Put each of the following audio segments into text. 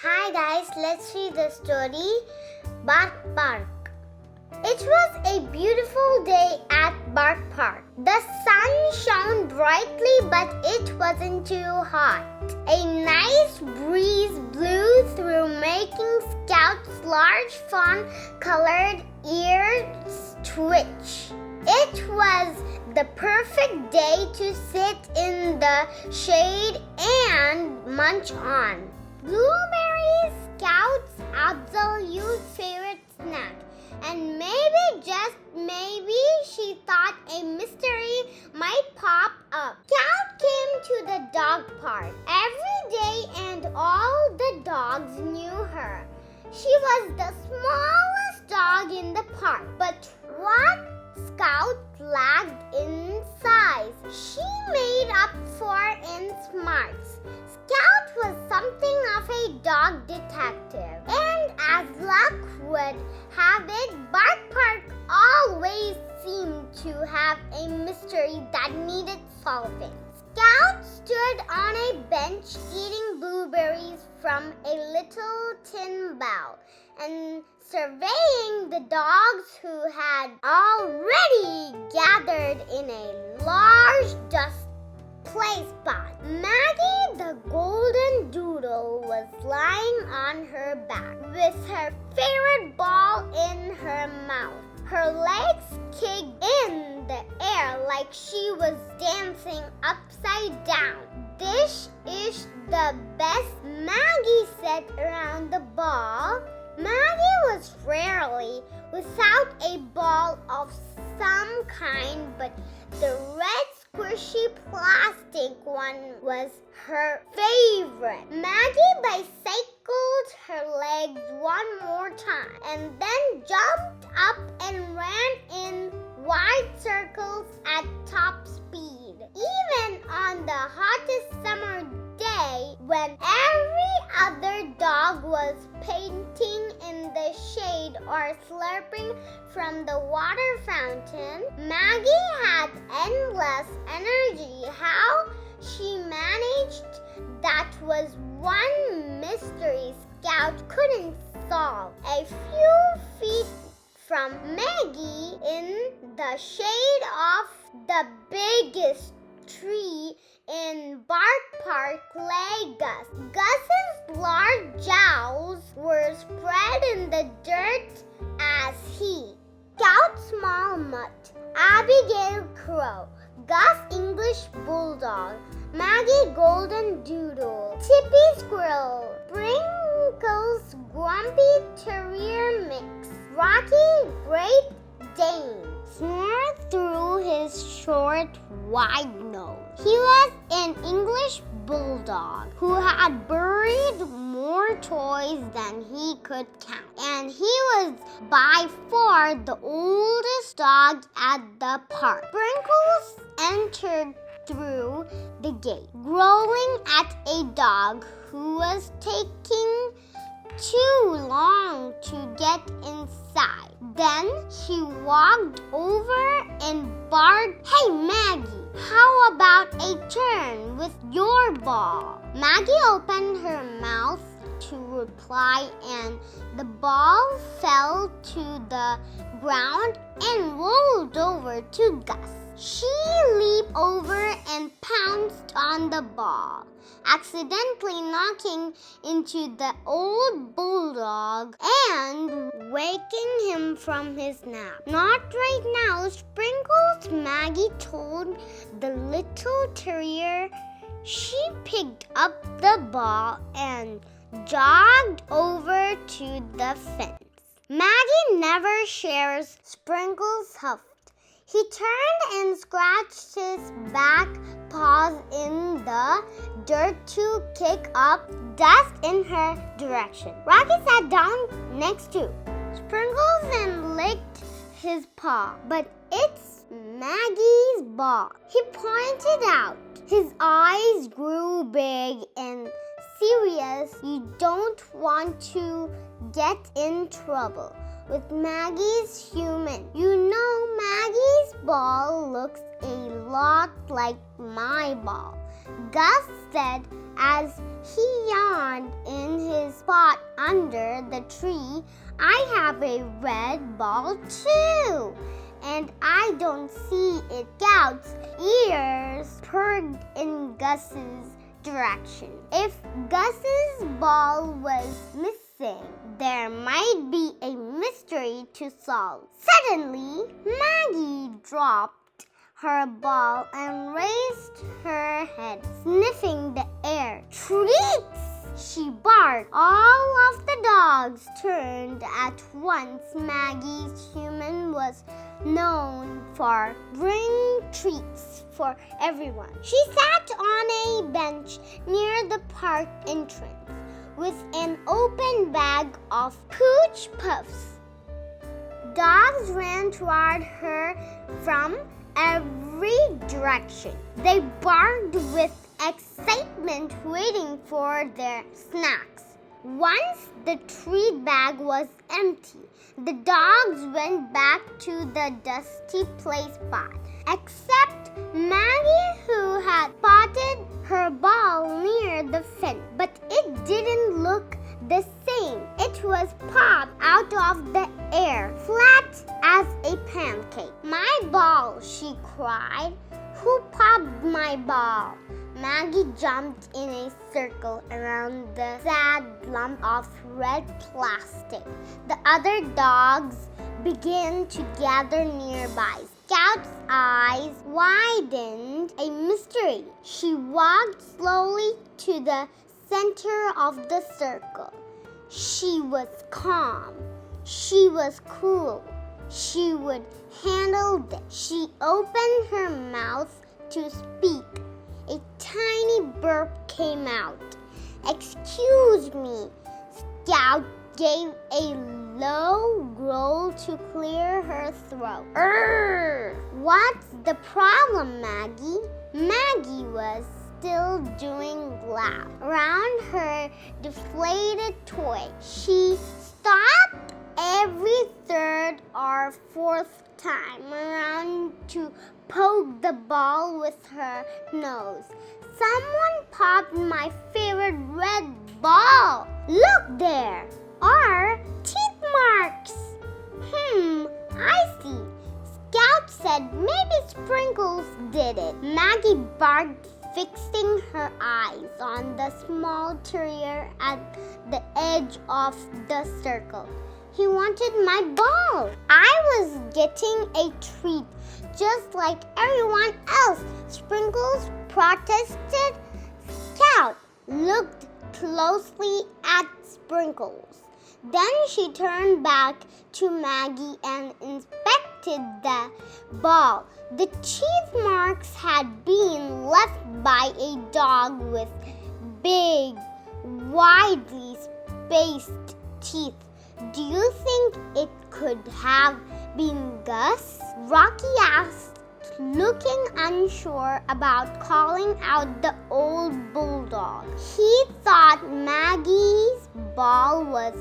Hi guys, let's read the story Bark Park. It was a beautiful day at Bark Park. The sun shone brightly, but it wasn't too hot. A nice breeze blew through, making Scout's large fawn-colored ears twitch. It was the perfect day to sit in the shade and munch on blueberries, Scout's absolute favorite snack. And maybe, just maybe, she thought a mystery might pop up. Scout came to the dog park every day, and all the dogs knew her. She was the smallest dog in the park, but what Scout lagged in size, she made up for in smarts. Scout was something of a dog detective, and as luck would have it, Bark Park always seemed to have a mystery that needed solving. Scout stood on a bench eating blueberries from a little tin bowl and surveying the dogs who had already gathered in a large dust play spot. Maggie the golden doodle was lying on her back with her favorite ball in her mouth. Her legs kicked in the air like she was dancing upside down. This is the best, Maggie said around the ball. Maggie was rarely without a ball of some kind, but the red squishy plastic one was her favorite. Maggie bicycled her legs one more time and then jumped up and ran in wide circles at top speed. Even on the hottest summer day, when every other dog was painting in the shade or slurping from the water fountain, Maggie had endless energy. How she managed that was one mystery Scout couldn't solve. A few feet from Maggie, in the shade of the biggest tree in Bark Park, lay Gus. Gus's large jowls were spread in the dirt as he. Scout Small Mutt, Abigail Crow, Gus English Bulldog, Maggie Golden Doodle, Tippy Squirrel, Sprinkles Grumpy Terrier Mix, Rocky Great Dane snored through his short, wide nose. He was an English bulldog who had buried more toys than he could count, and he was by far the oldest dog at the park. Sprinkles entered through the gate, growling at a dog who was taking too long to get inside. Then she walked over and barked, "Hey Maggie, how about a turn with your ball?" Maggie opened her mouth to reply, and the ball fell to the ground and rolled over to Gus. She leaped over and pounced on the ball, accidentally knocking into the old bulldog and waking him from his nap. "Not right now, Sprinkles," Maggie told the little terrier. She picked up the ball and jogged over to the fence. Maggie never shares, Sprinkles huffed. He turned and scratched his back paws in the dirt to kick up dust in her direction. Rocky sat down next to Sprinkles and licked his paw, but it's Maggie's ball. He pointed out. His eyes grew big and serious. "You don't want to get in trouble with Maggie's human. You know, Maggie's ball looks a lot like my ball. Gus said as he yawned in his spot under the tree, "I have a red ball too, and I don't see it." Scout's ears perked in Gus's direction. If Gus's ball was missing, there might be a mystery to solve. Suddenly, Maggie dropped her ball and raised her head, sniffing the air. "Treats!" she barked. All of the dogs turned at once. Maggie's human was known for bringing treats for everyone. She sat on a bench near the park entrance with an open bag of Pooch Puffs. Dogs ran toward her from every direction. They barked with excitement, waiting for their snacks. Once the treat bag was empty, the dogs went back to the dusty play spot, except Maggie, who had spotted her ball near the fence. But it didn't look the same. It was popped out of the air, flat as a pancake. "My ball!" she cried. "Who popped my ball?" Maggie jumped in a circle around the sad lump of red plastic. The other dogs began to gather nearby. Scout's eyes widened. A mystery. She walked slowly to the center of the circle. She was calm. She was cool. She would handle this. She opened her mouth to speak. A tiny burp came out. "Excuse me." Scout gave a low growl to clear her throat. "What's the problem, Maggie?" Maggie was still doing laps around her deflated toy. She stopped every third or fourth time around to poke the ball with her nose. "Someone popped my favorite red ball. Look, there are teeth marks." I see." Scout said maybe Sprinkles did it. Maggie barked, fixing her eyes on the small terrier at the edge of the circle. "He wanted my ball. I was getting a treat just like everyone else." Sprinkles protested. Scout looked closely at Sprinkles. Then she turned back to Maggie and inspected the ball. The teeth marks had been left by a dog with big, widely spaced teeth. "Do you think it could have been Gus?" Rocky asked, looking unsure about calling out the old bulldog. He thought Maggie's ball was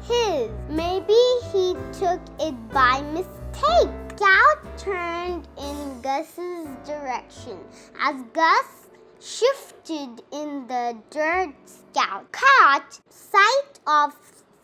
his. Maybe he took it by mistake. Scout turned in Gus's direction. As Gus shifted in the dirt, Scout caught sight of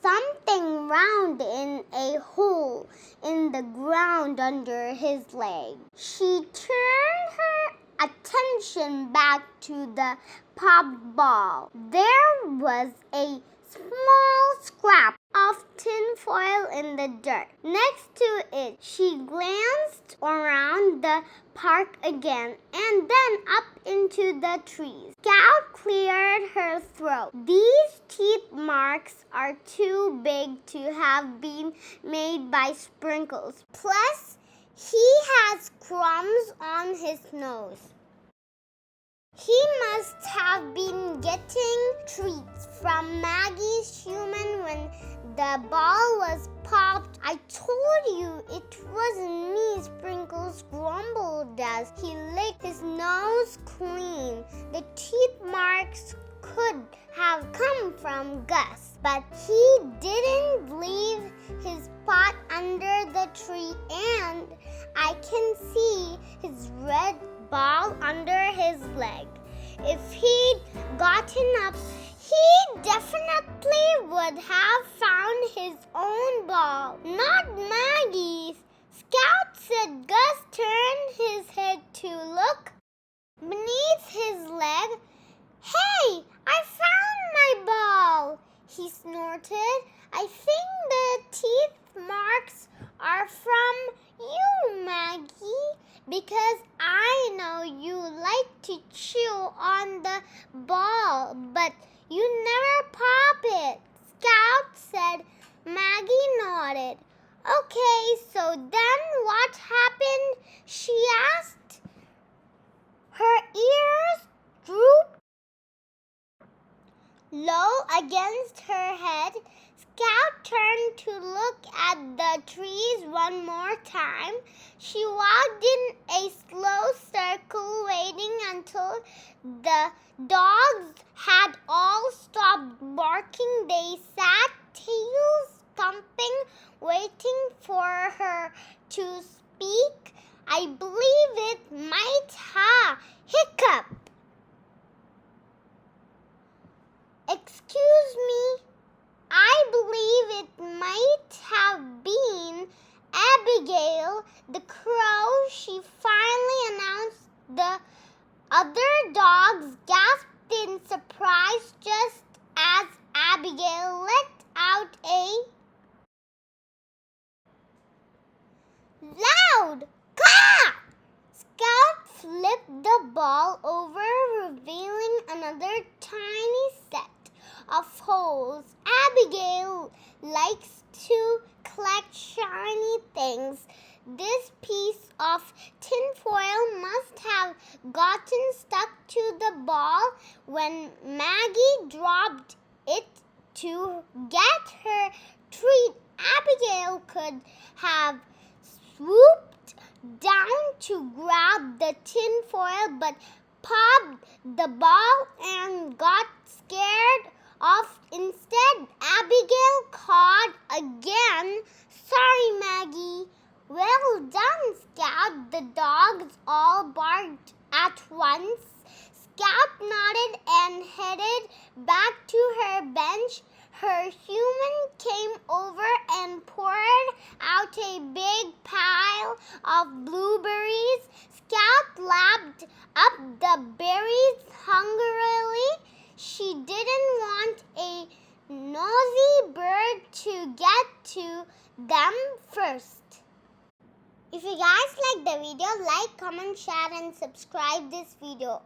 something round in a hole in the ground under his leg. She turned her attention back to the popped ball. There was a small scrap of tinfoil in the dirt. Next to it, she glanced around the park again and then up into the trees. Scout cleared her throat. "These teeth marks are too big to have been made by Sprinkles. Plus, he has crumbs on his nose. He must have been getting treats from Maggie's human when the ball was popped." "I told you it wasn't me," Sprinkles grumbled as he licked his nose clean. The teeth marks could have come from Gus, but he didn't leave his pot under the tree, and I can see his red ball under his leg. If he'd gotten up, he definitely would have found his own ball, not Maggie's. Scout said Gus turned his head to look beneath his leg. "Hey, I found my ball," he snorted. "I think the teeth marks are from you, Maggie, because I know you like to chew on the ball, but you never pop it," Scout said. Maggie nodded. "Okay, so then what happened?" she asked. Her ears drooped low against her head. Scout turned to look at the trees one more time. She walked in a slow circle, waiting until the dogs had all stopped barking. They sat, tails thumping, waiting for her to speak. "I believe it might have hiccup." "Excuse me, I believe it might have been Abigail the crow," she finally announced. The other dogs gasped in surprise just as Abigail let out a loud caw. Scout flipped the ball over, revealing another tiny set of holes. Abigail likes to collect shiny things. This piece of tinfoil must have gotten stuck to the ball when Maggie dropped it to get her treat. Abigail could have swooped down to grab the tinfoil, but popped the ball and got scared off instead. Abigail cawed again. "Sorry, Maggie." "Well done, Scout." The dogs all barked at once. Scout nodded and headed back to her bench. Her human came over and poured out a big pile of blueberries. Scout lapped up the berries hungrily. She didn't want a nosy bird to get to them first. If you guys like the video, like, comment, share and subscribe this video.